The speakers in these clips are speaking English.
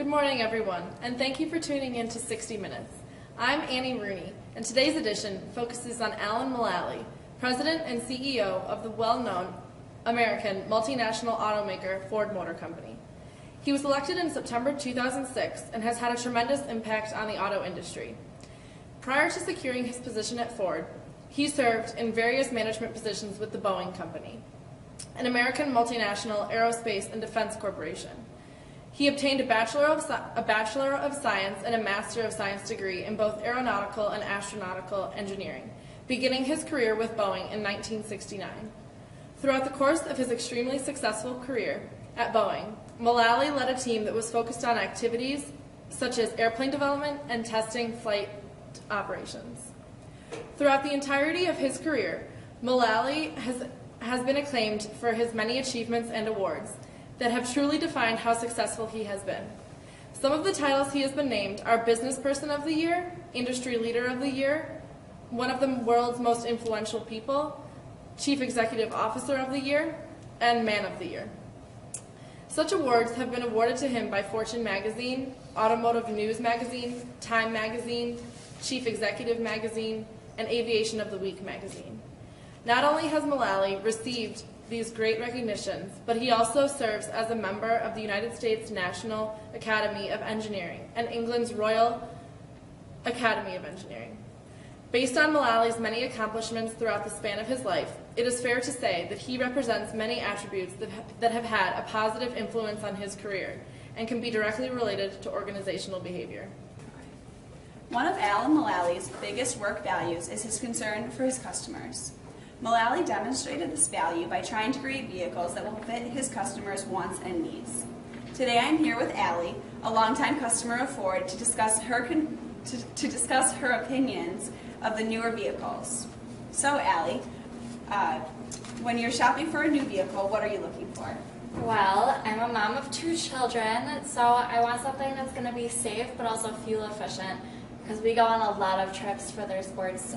Good morning, everyone, and thank you for tuning in to 60 Minutes. I'm Annie Rooney, and today's edition focuses on Alan Mulally, President and CEO of the well-known American multinational automaker Ford Motor Company. He was elected in September 2006 and has had a tremendous impact on the auto industry. Prior to securing his position at Ford, he served in various management positions with the Boeing Company, an American multinational aerospace and defense corporation. He obtained a Bachelor of Science and a Master of Science degree in both aeronautical and astronautical engineering, beginning his career with Boeing in 1969. Throughout the course of his extremely successful career at Boeing, Mulally led a team that was focused on activities such as airplane development and testing flight operations. Throughout the entirety of his career, Mulally has been acclaimed for his many achievements and awards that have truly defined how successful he has been. Some of the titles he has been named are Business Person of the Year, Industry Leader of the Year, one of the world's most influential people, Chief Executive Officer of the Year, and Man of the Year. Such awards have been awarded to him by Fortune Magazine, Automotive News Magazine, Time Magazine, Chief Executive Magazine, and Aviation of the Week magazine. Not only has Mulally received these great recognitions, but he also serves as a member of the United States National Academy of Engineering and England's Royal Academy of Engineering. Based on Mulally's many accomplishments throughout the span of his life, it is fair to say that he represents many attributes that have had a positive influence on his career and can be directly related to organizational behavior. One of Alan Mulally's biggest work values is his concern for his customers. Mulally demonstrated this value by trying to create vehicles that will fit his customers' wants and needs. Today I'm here with Allie, a longtime customer of Ford, to discuss her opinions of the newer vehicles. So Allie, when you're shopping for a new vehicle, what are you looking for? Well, I'm a mom of 2 children, so I want something that's going to be safe but also fuel efficient, because we go on a lot of trips for their sports,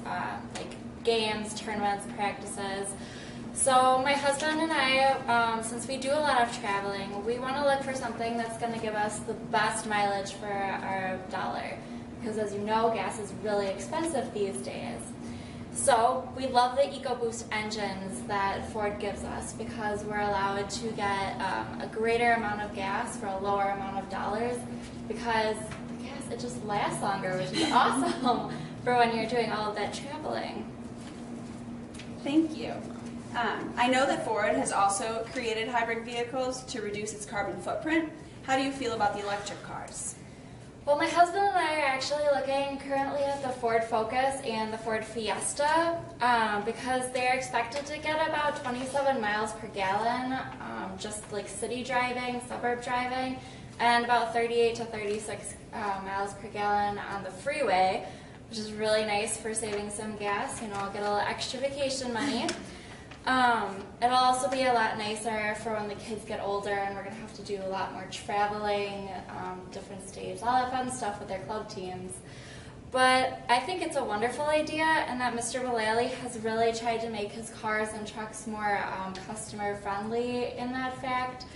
like games, tournaments, practices. So my husband and I, since we do a lot of traveling, we want to look for something that's going to give us the best mileage for our dollar, because as you know, gas is really expensive these days. So we love the EcoBoost engines that Ford gives us, because we're allowed to get a greater amount of gas for a lower amount of dollars, because the gas, it just lasts longer, which is awesome for when you're doing all of that traveling. Thank you. I know that Ford has also created hybrid vehicles to reduce its carbon footprint. How do you feel about the electric cars? Well, my husband and I are actually looking currently at the Ford Focus and the Ford Fiesta, because they're expected to get about 27 miles per gallon, just like city driving, suburb driving, and about 38 to 36 miles per gallon on the freeway, which is really nice for saving some gas. You know, I'll get a little extra vacation money. It'll also be a lot nicer for when the kids get older and we're going to have to do a lot more traveling, different states, all that fun stuff with their club teams. But I think it's a wonderful idea, and that Mr. Mulally has really tried to make his cars and trucks more customer friendly in that fact.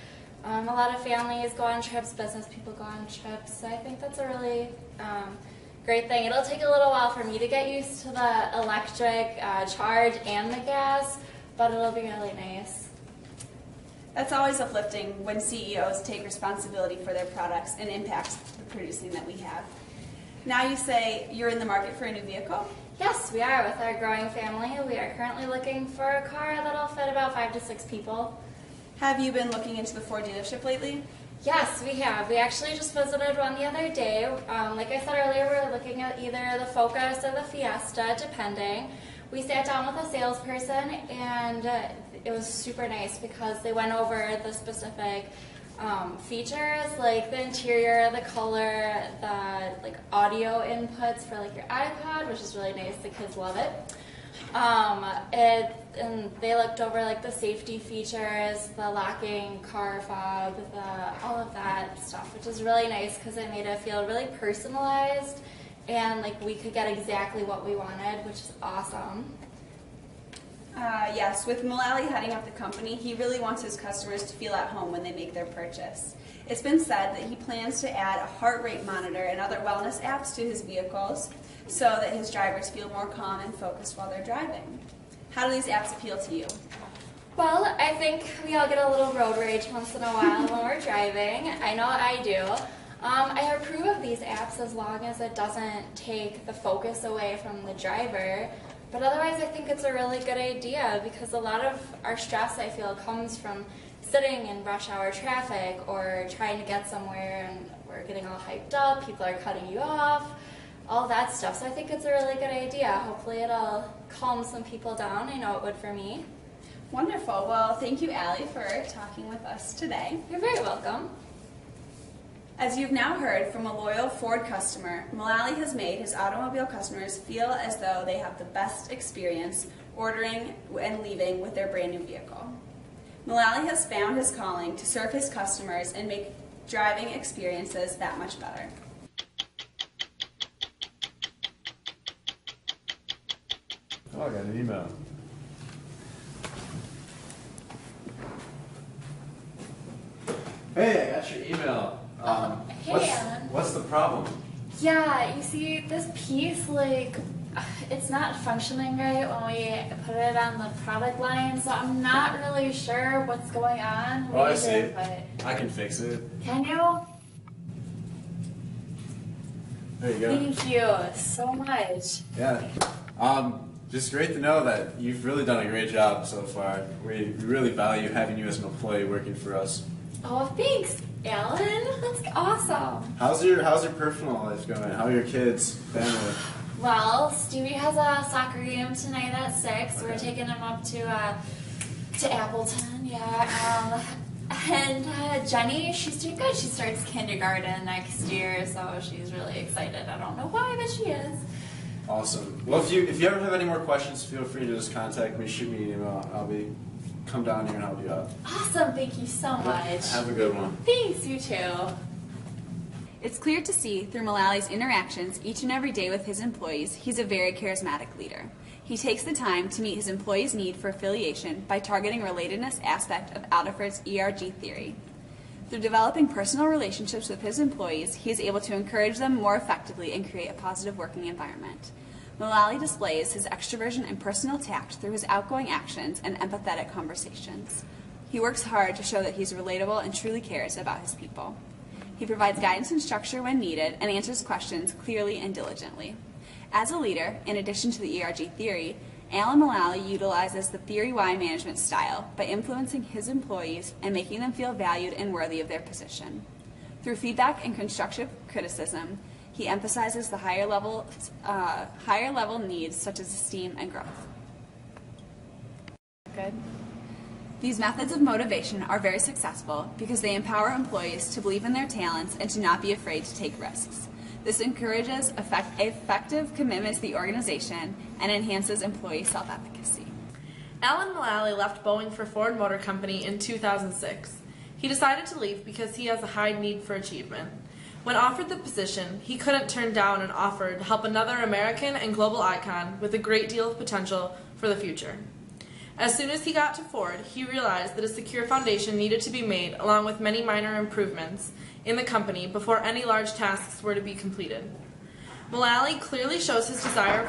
A lot of families go on trips, business people go on trips, so I think that's a really great thing. It'll take a little while for me to get used to the electric charge and the gas, but it'll be really nice. That's always uplifting when CEOs take responsibility for their products and impact the producing that we have. Now you say you're in the market for a new vehicle? Yes, we are. With our growing family, we are currently looking for a car that'll fit about 5 to 6 people. Have you been looking into the Ford dealership lately? Yes, we have. We actually just visited one the other day. Like I said earlier, we were looking at either the Focus or the Fiesta, depending. We sat down with a salesperson, and it was super nice because they went over the specific features, like the interior, the color, the audio inputs for your iPod, which is really nice. The kids love it. And they looked over the safety features, the locking car fob, all of that stuff, which is really nice because it made it feel really personalized, and we could get exactly what we wanted, which is awesome. Yes, with Mulally heading up the company, he really wants his customers to feel at home when they make their purchase. It's been said that he plans to add a heart rate monitor and other wellness apps to his vehicles so that his drivers feel more calm and focused while they're driving. How do these apps appeal to you? Well, I think we all get a little road rage once in a while when we're driving. I know I do. I approve of these apps as long as it doesn't take the focus away from the driver. But otherwise, I think it's a really good idea because a lot of our stress, I feel, comes from sitting in rush hour traffic or trying to get somewhere and we're getting all hyped up, people are cutting you off, all that stuff. So I think it's a really good idea. Hopefully it'll calm some people down. I know it would for me. Wonderful. Well, thank you, Allie, for talking with us today. You're very welcome. As you've now heard from a loyal Ford customer, Mulally has made his automobile customers feel as though they have the best experience ordering and leaving with their brand new vehicle. Mulally has found his calling to serve his customers and make driving experiences that much better. Oh, I got an email. Hey, I got your email. Hey, Alan. What's the problem? Yeah, you see, this piece, it's not functioning right when we put it on the product line, so I'm not really sure what's going on. Oh, I see. either, but I can fix it. can you? There you go. Thank you so much. Yeah. Just great to know that you've really done a great job so far. We really value having you as an employee working for us. Oh, thanks, Alan. That's awesome. How's your personal life going? How are your kids, family? Well, Stevie has a soccer game tonight at 6. We're taking him up to Appleton, yeah. And Jenny, she's doing good. She starts kindergarten next year, so she's really excited. I don't know why, but she is. Awesome. Well, if you ever have any more questions, feel free to just contact me, shoot me an email. I'll come down here and help you out. Awesome. Thank you so much. Have a good one. Thanks, you too. It's clear to see through Mulally's interactions each and every day with his employees, he's a very charismatic leader. He takes the time to meet his employees' need for affiliation by targeting relatedness aspect of Adaford's ERG theory. Through developing personal relationships with his employees, he is able to encourage them more effectively and create a positive working environment. Mulally displays his extroversion and personal tact through his outgoing actions and empathetic conversations. He works hard to show that he's relatable and truly cares about his people. He provides guidance and structure when needed and answers questions clearly and diligently. As a leader, in addition to the ERG theory, Alan Mulally utilizes the Theory Y management style by influencing his employees and making them feel valued and worthy of their position. Through feedback and constructive criticism, he emphasizes the higher level needs such as esteem and growth. Good. These methods of motivation are very successful because they empower employees to believe in their talents and to not be afraid to take risks. This encourages effective commitment to the organization and enhances employee self-efficacy. Alan Mulally left Boeing for Ford Motor Company in 2006. He decided to leave because he has a high need for achievement. When offered the position, he couldn't turn down an offer to help another American and global icon with a great deal of potential for the future. As soon as he got to Ford, he realized that a secure foundation needed to be made along with many minor improvements in the company before any large tasks were to be completed. Mulally clearly shows his desire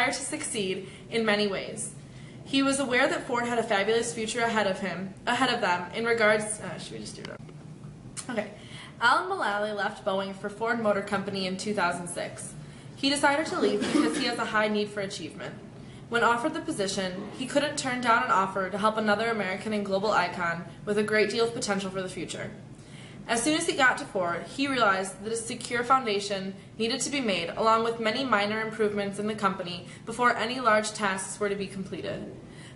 to succeed in many ways. He was aware that Ford had a fabulous future ahead of them in regards. Should we just do that? Okay. Alan Mulally left Boeing for Ford Motor Company in 2006. He decided to leave because he has a high need for achievement. When offered the position, he couldn't turn down an offer to help another American and global icon with a great deal of potential for the future. As soon as he got to Ford, he realized that a secure foundation needed to be made along with many minor improvements in the company before any large tasks were to be completed.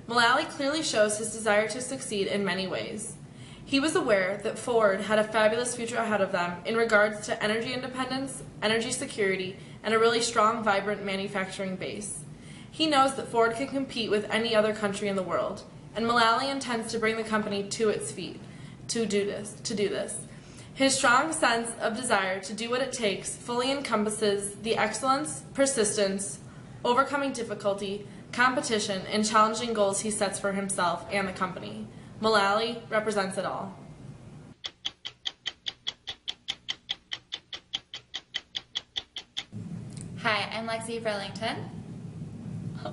Mulally clearly shows his desire to succeed in many ways. He was aware that Ford had a fabulous future ahead of them in regards to energy independence, energy security, and a really strong, vibrant manufacturing base. He knows that Ford can compete with any other country in the world, and Mulally intends to bring the company to its feet to do this. His strong sense of desire to do what it takes fully encompasses the excellence, persistence, overcoming difficulty, competition, and challenging goals he sets for himself and the company. Mulally represents it all. Hi, I'm Lexi Burlington.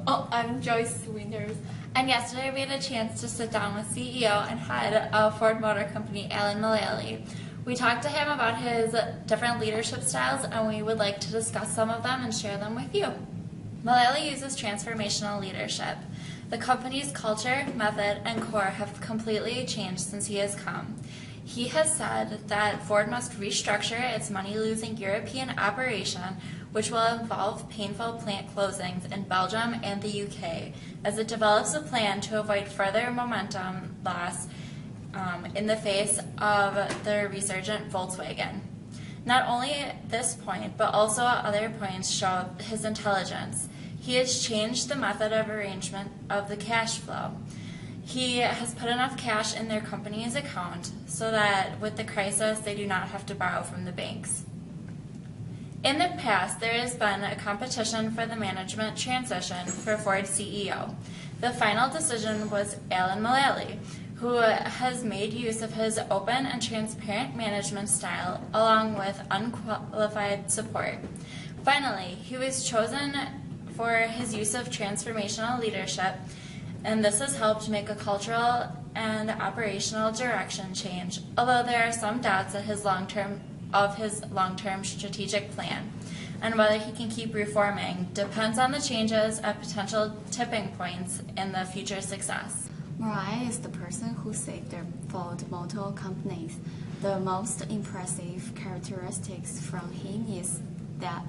Oh, I'm Joyce Winters. And yesterday we had a chance to sit down with CEO and head of Ford Motor Company, Alan Mulally. We talked to him about his different leadership styles, and we would like to discuss some of them and share them with you. Mulally uses transformational leadership. The company's culture, method, and core have completely changed since he has come. He has said that Ford must restructure its money-losing European operation, which will involve painful plant closings in Belgium and the UK, as it develops a plan to avoid further momentum loss in the face of the resurgent Volkswagen. Not only at this point, but also at other points show his intelligence. He has changed the method of arrangement of the cash flow. He has put enough cash in their company's account so that with the crisis they do not have to borrow from the banks. In the past, there has been a competition for the management transition for Ford CEO. The final decision was Alan Mulally, who has made use of his open and transparent management style along with unqualified support. Finally, he was chosen for his use of transformational leadership, and this has helped make a cultural and operational direction change, although there are some doubts at his long-term strategic plan, and whether he can keep reforming depends on the changes at potential tipping points in the future success. Mulally is the person who saved the Ford Motor Companies. The most impressive characteristics from him is that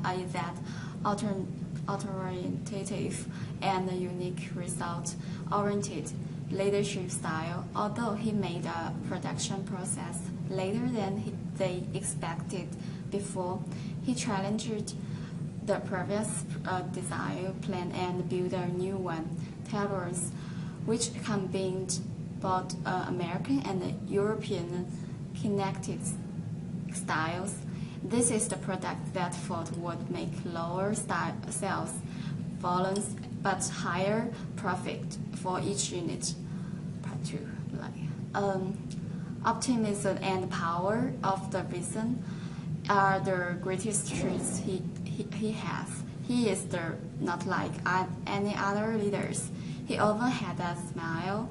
authoritative and unique result-oriented leadership style. Although he made a production process later than they expected before, he challenged the previous design plan and built a new one, Taylor's, which combined both American and European connected styles. This is the product that Ford would make lower sales volumes but higher profit for each unit. Part 2. Optimism and power of the vision are the greatest traits he has. He is not like any other leaders. He often had a smile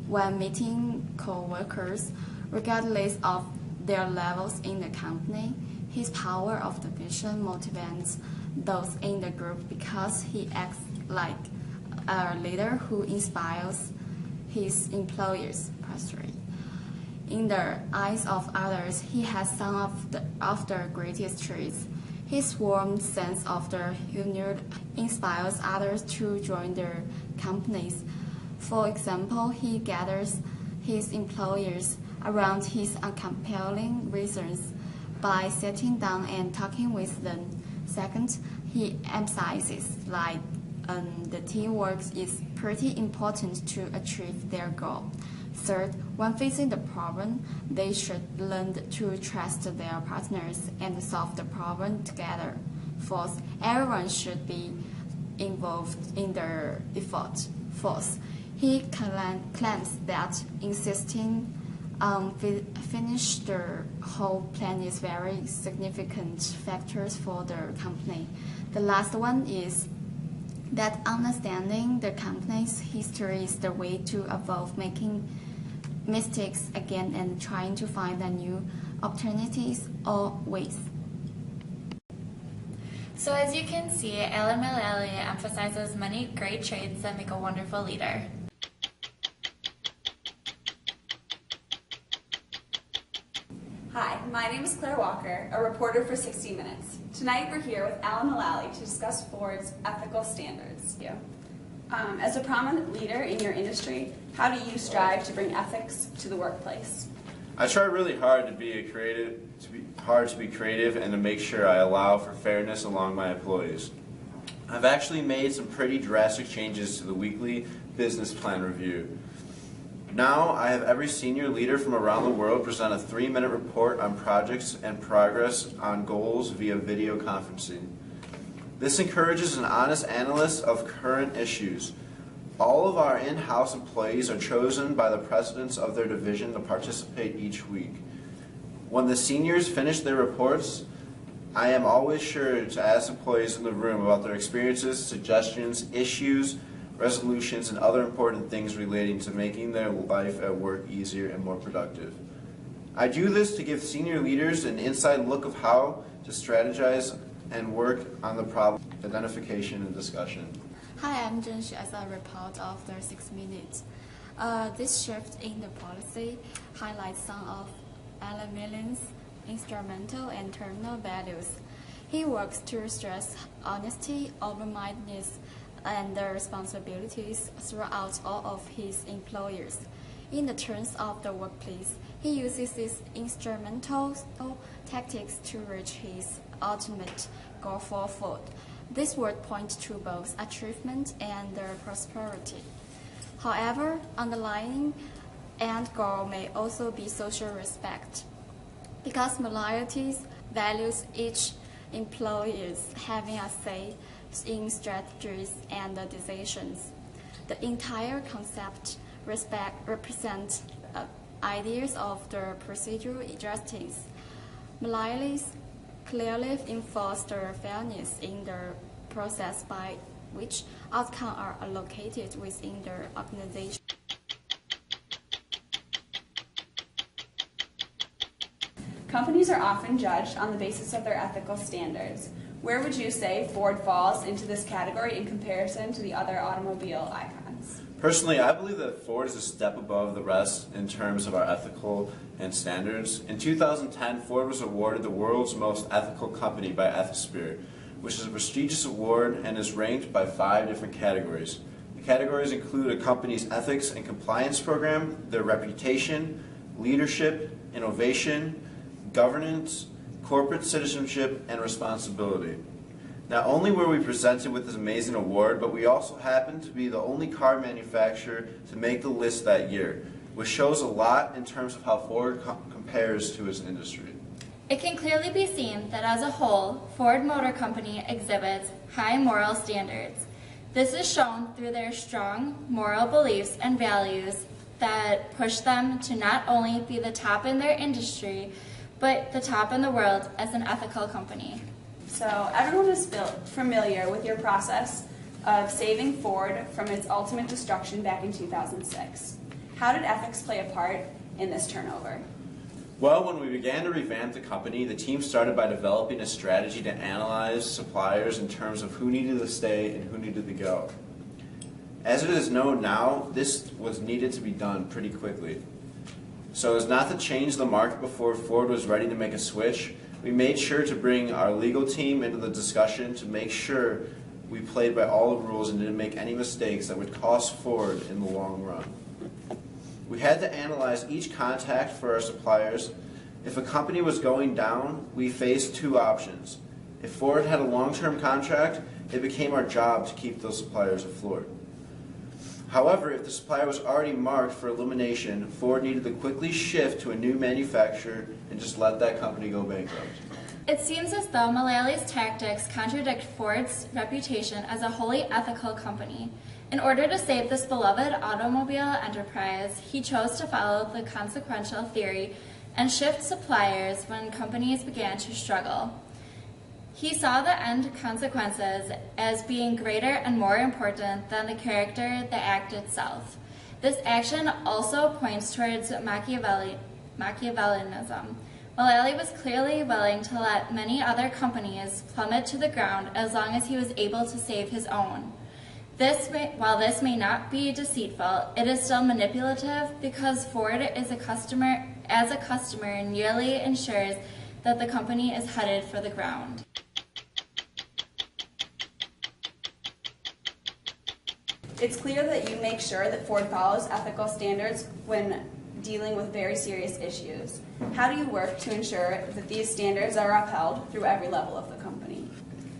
when meeting co-workers, regardless of their levels in the company. His power of the vision motivates those in the group because he acts like a leader who inspires his employers. In the eyes of others, he has some of the greatest traits. His warm sense of the humor inspires others to join their companies. For example, he gathers his employers around his compelling reasons by sitting down and talking with them. Second, he emphasizes the teamwork is pretty important to achieve their goal. Third, when facing the problem, they should learn to trust their partners and solve the problem together. Fourth, everyone should be involved in the effort. Fourth, he claims that insisting on finish the whole plan is very significant factors for the company. The last one is that understanding the company's history is the way to avoid making mistakes again and trying to find a new opportunities or ways. So as you can see, Alan Mulally emphasizes many great traits that make a wonderful leader. Hi, my name is Claire Walker, a reporter for 60 Minutes. Tonight we're here with Alan Mulally to discuss Ford's ethical standards. As a prominent leader in your industry, how do you strive to bring ethics to the workplace? I try really hard to be creative and to make sure I allow for fairness along my employees. I've actually made some pretty drastic changes to the weekly business plan review. Now I have every senior leader from around the world present a 3-minute report on projects and progress on goals via video conferencing. This encourages an honest analysis of current issues. All of our in-house employees are chosen by the presidents of their division to participate each week. When the seniors finish their reports, I am always sure to ask employees in the room about their experiences, suggestions, issues, resolutions, and other important things relating to making their life at work easier and more productive. I do this to give senior leaders an inside look of how to strategize and work on the problem identification and discussion. Hi, I'm Zhenxu as a reporter of the 6 Minutes. This shift in the policy highlights some of Alan Mullally's instrumental and terminal values. He works to stress honesty, open-mindedness, and the responsibilities throughout all of his employers. In the terms of the workplace, he uses these instrumental tactics to reach his ultimate goal for Ford. This would point to both achievement and prosperity. However, underlying end goal may also be social respect, because Mulally values each employee having a say in strategies and decisions. The entire concept represents ideas of the procedural justice. Mulally clearly enforced the fairness in the process by which outcomes are allocated within the organization. Companies are often judged on the basis of their ethical standards. Where would you say Ford falls into this category in comparison to the other automobile icons? Personally, I believe that Ford is a step above the rest in terms of our ethical and standards. In 2010, Ford was awarded the world's most ethical company by Ethisphere, which is a prestigious award and is ranked by 5 different categories. The categories include a company's ethics and compliance program, their reputation, leadership, innovation, governance, corporate citizenship, and responsibility. Not only were we presented with this amazing award, but we also happened to be the only car manufacturer to make the list that year, which shows a lot in terms of how Ford compares to its industry. It can clearly be seen that as a whole, Ford Motor Company exhibits high moral standards. This is shown through their strong moral beliefs and values that push them to not only be the top in their industry, but the top in the world as an ethical company. So everyone is familiar with your process of saving Ford from its ultimate destruction back in 2006. How did ethics play a part in this turnover? Well, when we began to revamp the company, the team started by developing a strategy to analyze suppliers in terms of who needed to stay and who needed to go. As it is known now, this was needed to be done pretty quickly. So as not to change the market before Ford was ready to make a switch, we made sure to bring our legal team into the discussion to make sure we played by all the rules and didn't make any mistakes that would cost Ford in the long run. We had to analyze each contact for our suppliers. If a company was going down, we faced 2 options. If Ford had a long-term contract, it became our job to keep those suppliers afloat. However, if the supplier was already marked for elimination, Ford needed to quickly shift to a new manufacturer and just let that company go bankrupt. It seems as though Mulally's tactics contradict Ford's reputation as a wholly ethical company. In order to save this beloved automobile enterprise, he chose to follow the consequential theory and shift suppliers when companies began to struggle. He saw the end consequences as being greater and more important than the character, the act itself. This action also points towards Machiavellianism. Mulally was clearly willing to let many other companies plummet to the ground as long as he was able to save his own. While this may not be deceitful, it is still manipulative because Ford as a customer nearly ensures that the company is headed for the ground. It's clear that you make sure that Ford follows ethical standards when dealing with very serious issues. How do you work to ensure that these standards are upheld through every level of the company?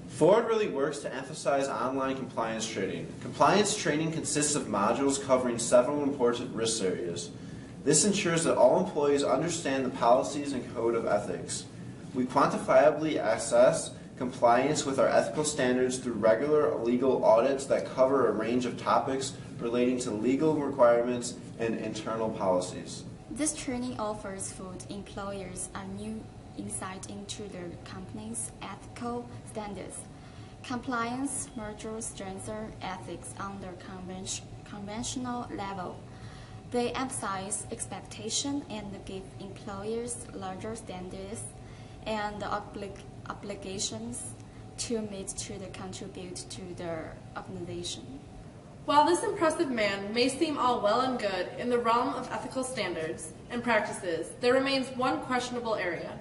Ford really works to emphasize online compliance training. Compliance training consists of modules covering several important risk areas. This ensures that all employees understand the policies and code of ethics. We quantifiably assess compliance with our ethical standards through regular legal audits that cover a range of topics relating to legal requirements and internal policies. This training offers food employers a new insight into their company's ethical standards. Compliance measures strengthen ethics on the conventional level. They emphasize expectation and give employers larger standards and obligations to meet to contribute to their organization. While this impressive man may seem all well and good in the realm of ethical standards and practices, there remains one questionable area.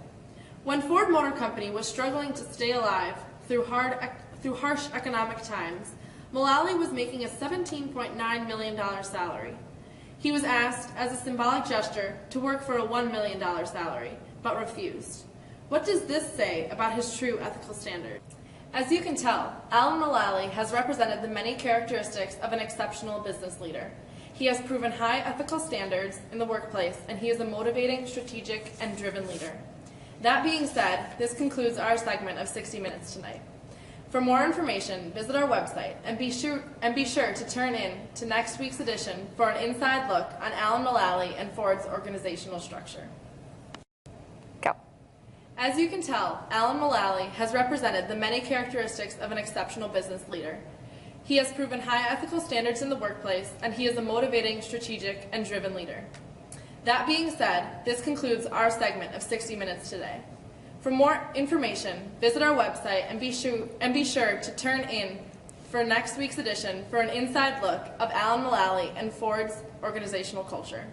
When Ford Motor Company was struggling to stay alive through harsh economic times, Mulally was making a $17.9 million salary. He was asked, as a symbolic gesture, to work for a $1 million salary, but refused. What does this say about his true ethical standards? As you can tell, Alan Mulally has represented the many characteristics of an exceptional business leader. He has proven high ethical standards in the workplace, and he is a motivating, strategic, and driven leader. That being said, this concludes our segment of 60 Minutes tonight. For more information, visit our website and be sure to turn in to next week's edition for an inside look on Alan Mulally and Ford's organizational structure. Go. As you can tell, Alan Mulally has represented the many characteristics of an exceptional business leader. He has proven high ethical standards in the workplace, and he is a motivating, strategic, and driven leader. That being said, this concludes our segment of 60 Minutes today. For more information, visit our website and be sure to turn in for next week's edition for an inside look of Alan Mulally and Ford's organizational culture.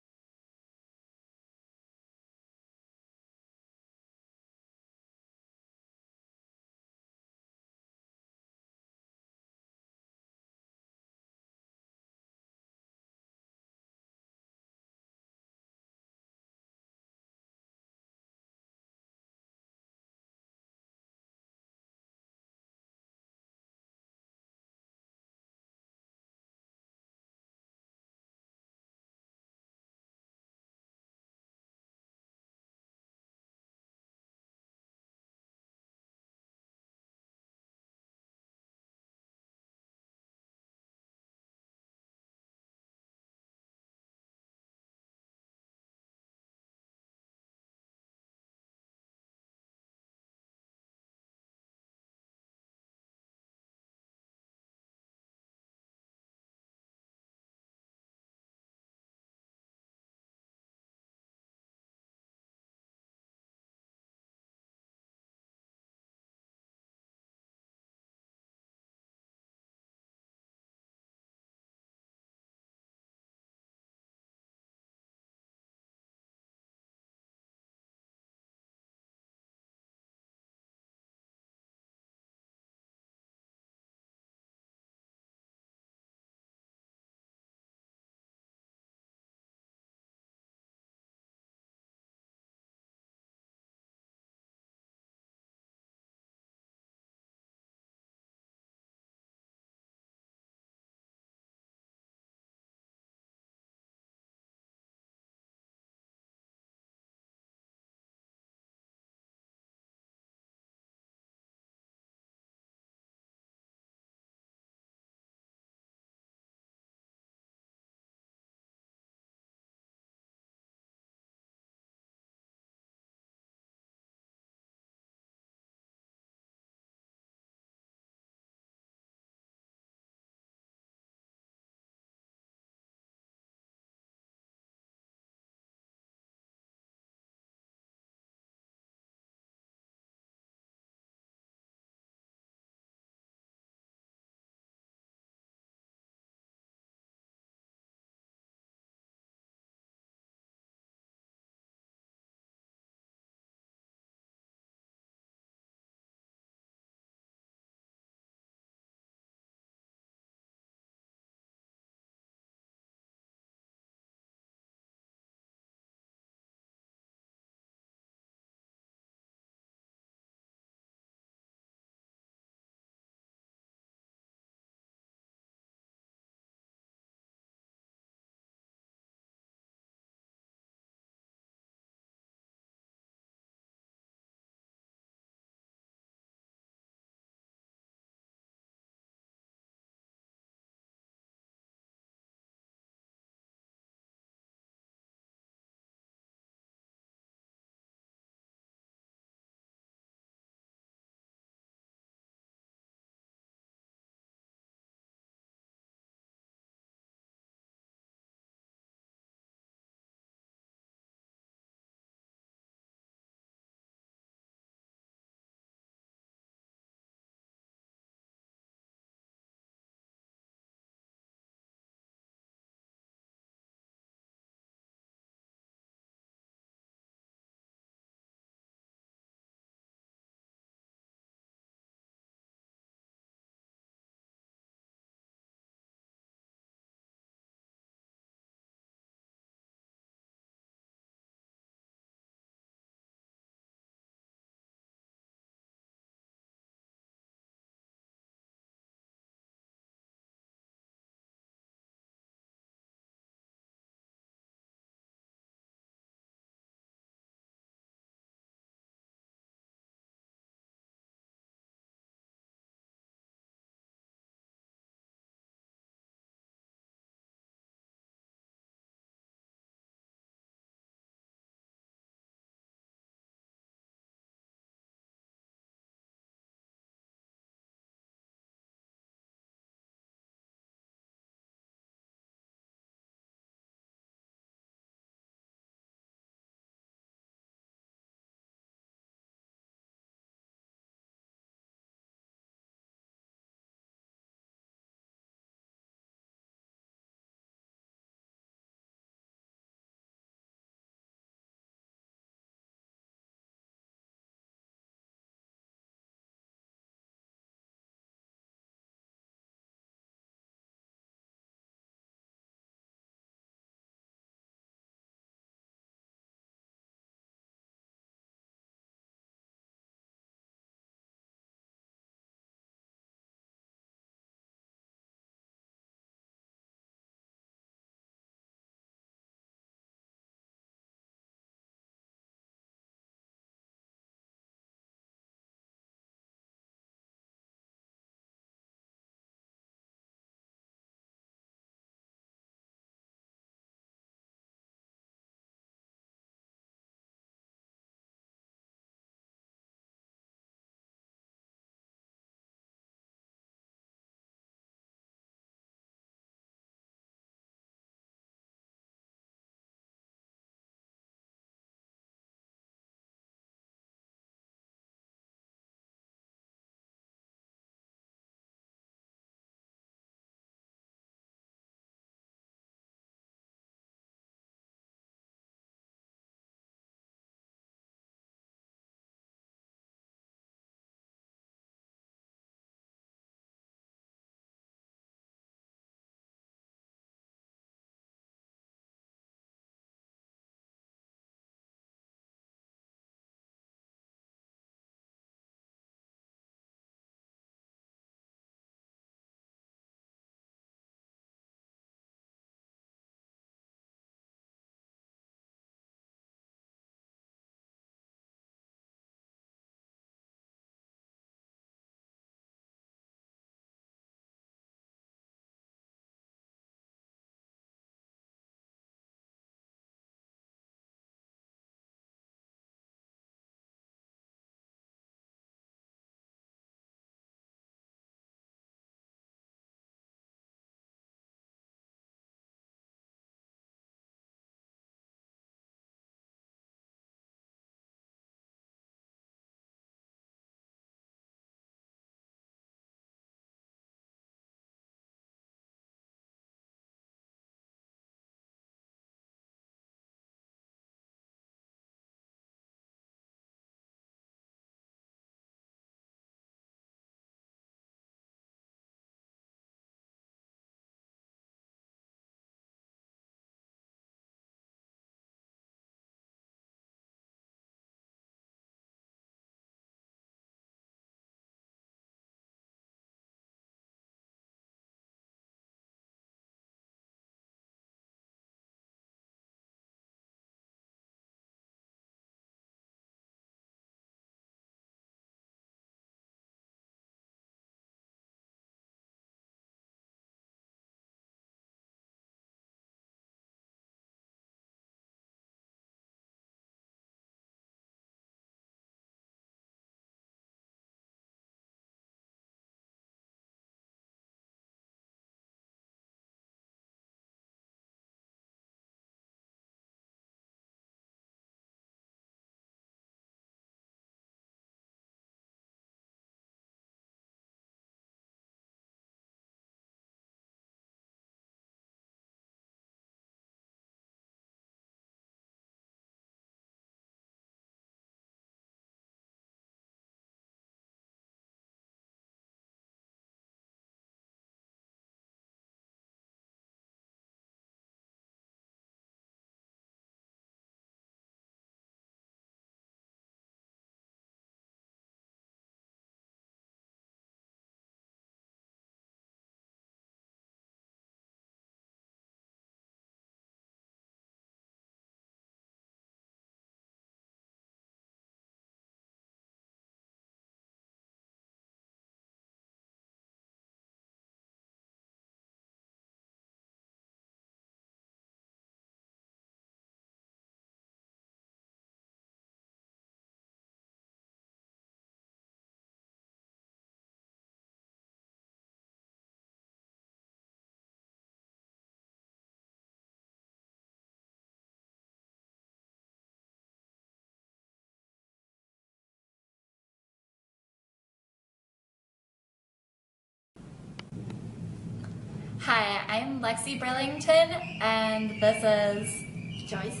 Hi, I'm Lexi Burlington, and this is Joyce.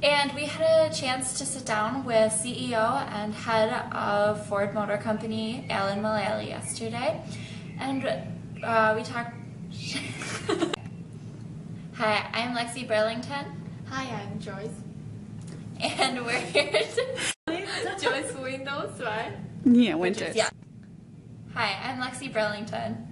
And we had a chance to sit down with CEO and head of Ford Motor Company, Alan Mulally, yesterday. And we talked... Hi, I'm Lexi Burlington. Hi, I'm Joyce. And we're here to... Joyce Windows, right? Yeah, Winters. Yeah. Hi, I'm Lexi Burlington.